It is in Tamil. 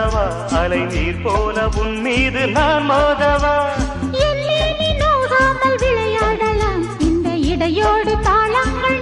ஆடவா அலை நீர் போல உன் மீது நான் மோதவா நோகாமல் விளையாடலாம் இந்த இடையோடு தாளங்கள்